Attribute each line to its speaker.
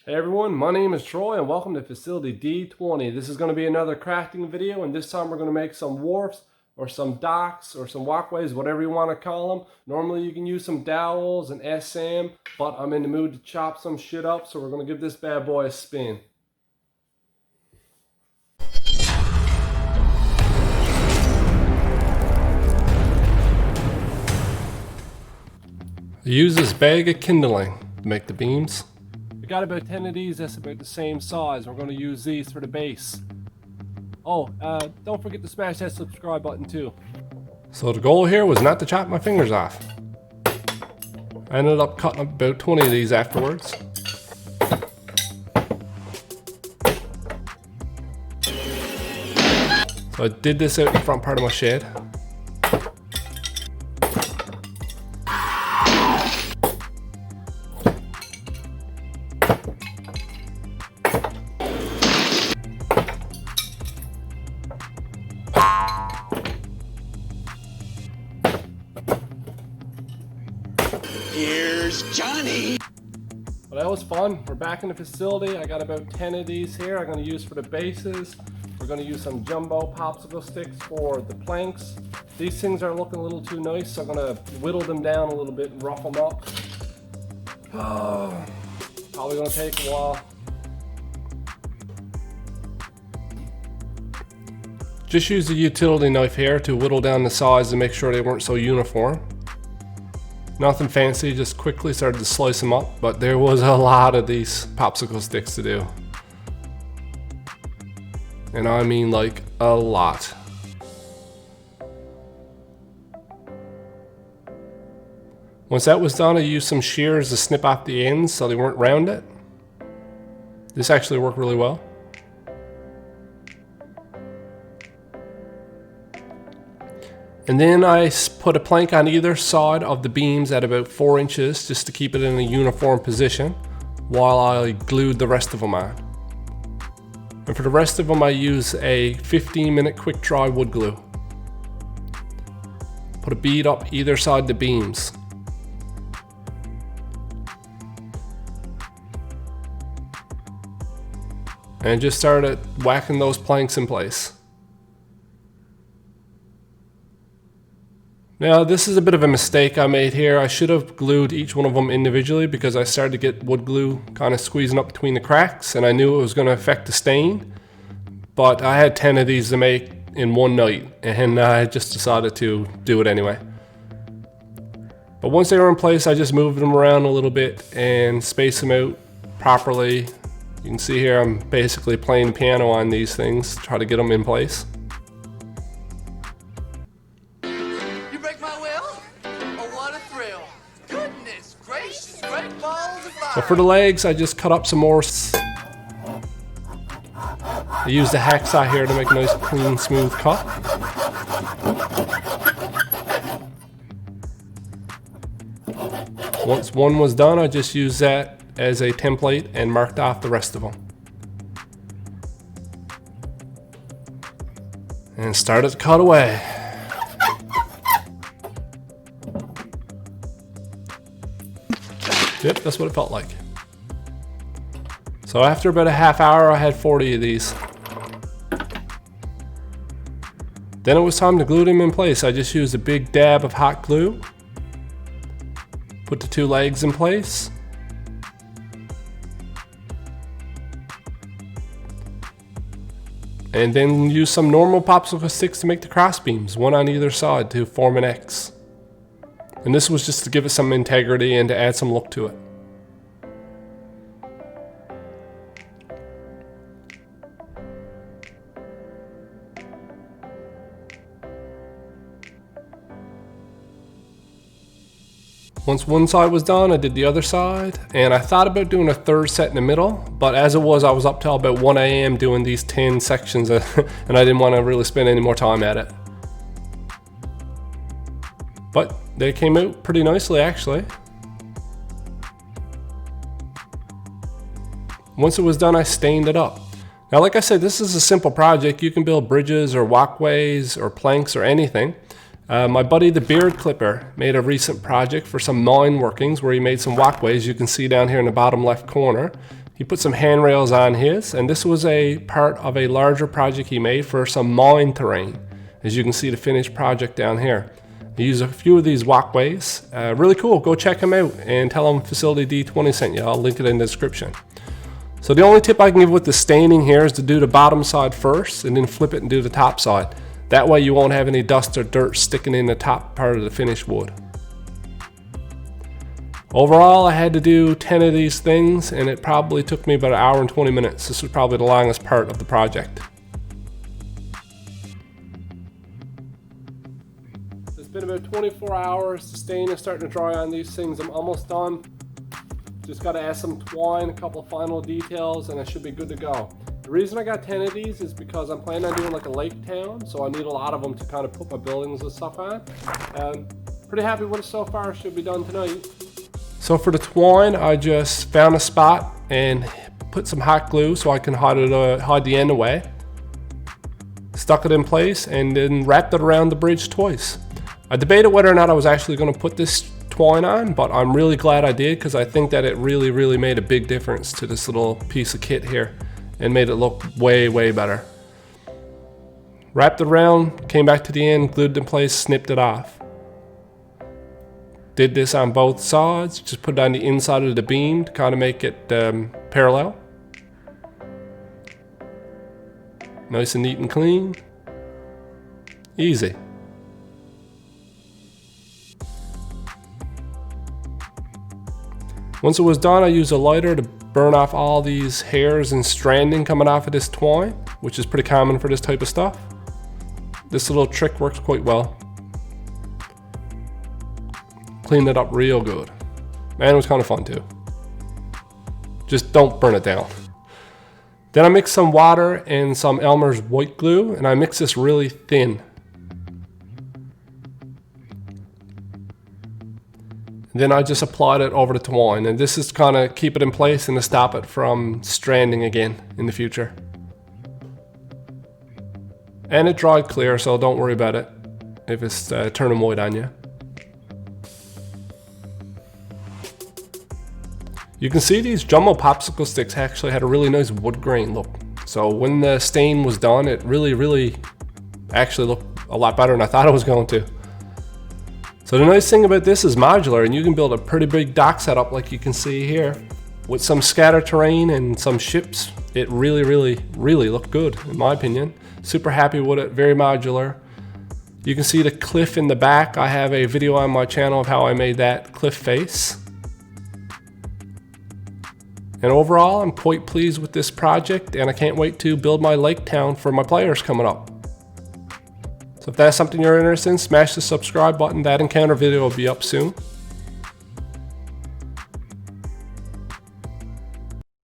Speaker 1: Hey everyone, my name is Troy and welcome to Facility D20. This is going to be another crafting video, and this time we're going to make some wharfs or some docks or some walkways, whatever you want to call them. Normally you can use some dowels and SM, but I'm in the mood to chop some shit up, so we're going to give this bad boy a spin. Use this bag of kindling to make the beams. We got about 10 of these that's about the same size. We're going to use these for the base. Oh, don't forget to smash that subscribe button too. So the goal here was not to chop my fingers off. I ended up cutting up about 20 of these afterwards. So I did this out in the front part of my shed.
Speaker 2: Here's Johnny!
Speaker 1: Well, that was fun. We're back in the facility. I got about 10 of these here I'm going to use for the bases. We're going to use some jumbo popsicle sticks for the planks. These things are looking a little too nice, so I'm going to whittle them down a little bit and rough them up. Oh, probably going to take a while. Just use the utility knife here to whittle down the sides and make sure they weren't so uniform. Nothing fancy, just quickly started to slice them up, but there was a lot of these popsicle sticks to do. And I mean like a lot. Once that was done, I used some shears to snip off the ends so they weren't rounded. This actually worked really well. And then I put a plank on either side of the beams at about 4 inches just to keep it in a uniform position while I glued the rest of them on. And for the rest of them I use a 15-minute quick dry wood glue. Put a bead up either side of the beams. And just started whacking those planks in place. Now this is a bit of a mistake I made here. I should have glued each one of them individually because I started to get wood glue kind of squeezing up between the cracks and I knew it was going to affect the stain. But I had 10 of these to make in one night and I just decided to do it anyway. But once they were in place I just moved them around a little bit and spaced them out properly. You can see here I'm basically playing piano on these things, try to get them in place. So for the legs, I just cut up some more. I used a hacksaw here to make a nice, clean, smooth cut. Once one was done, I just used that as a template and marked off the rest of them. And started to cut away. Yep, that's what it felt like. So after about a half hour, I had 40 of these. Then it was time to glue them in place. I just used a big dab of hot glue. Put the two legs in place. And then use some normal popsicle sticks to make the cross beams, one on either side to form an X. And this was just to give it some integrity and to add some look to it. Once one side was done, I did the other side, and I thought about doing a third set in the middle, but as it was, I was up till about 1 AM doing these 10 sections, and I didn't want to really spend any more time at it. But they came out pretty nicely, actually. Once it was done, I stained it up. Now, like I said, this is a simple project. You can build bridges or walkways or planks or anything. My buddy the Beard Clipper made a recent project for some mine workings where he made some walkways. You can see down here in the bottom left corner. He put some handrails on his, and this was a part of a larger project he made for some mine terrain. As you can see, the finished project down here. He used a few of these walkways. Really cool. Go check him out and tell him Facility D20 sent you. I'll link it in the description. So the only tip I can give with the staining here is to do the bottom side first and then flip it and do the top side. That way you won't have any dust or dirt sticking in the top part of the finished wood. Overall, I had to do 10 of these things, and it probably took me about an hour and 20 minutes. This was probably the longest part of the project. It's been about 24 hours. The stain is starting to dry on these things. I'm almost done. Just got to add some twine, a couple of final details, and I should be good to go. The reason I got 10 of these is because I'm planning on doing like a lake town, so I need a lot of them to kind of put my buildings and stuff on. Pretty happy with it so far. Should be done tonight. So for the twine, I just found a spot and put some hot glue so I can hide the end away. Stuck it in place and then wrapped it around the bridge twice. I debated whether or not I was actually going to put this twine on, but I'm really glad I did because I think that it really made a big difference to this little piece of kit here and made it look way better. Wrapped it around, came back to the end, glued it in place, snipped it off. Did this on both sides, just put it on the inside of the beam to kind of make it parallel. Nice and neat and clean. Easy. Once it was done, I used a lighter to burn off all these hairs and stranding coming off of this twine, which is pretty common for this type of stuff. This little trick works quite well. Cleaned it up real good. And it was kind of fun too. Just don't burn it down. Then I mixed some water and some Elmer's white glue, and I mixed this really thin. Then I just applied it over the twine, and this is kind of keep it in place and to stop it from stranding again in the future. And it dried clear, so don't worry about it if it's turning white on you. You can see these jumbo popsicle sticks actually had a really nice wood grain look. So when the stain was done, it really actually looked a lot better than I thought it was going to. So the nice thing about this is modular, and you can build a pretty big dock setup like you can see here. With some scatter terrain and some ships, it really looked good in my opinion. Super happy with it, very modular. You can see the cliff in the back. I have a video on my channel of how I made that cliff face. And overall, I'm quite pleased with this project, and I can't wait to build my lake town for my players coming up. So if that's something you're interested in, smash the subscribe button. That encounter video will be up soon.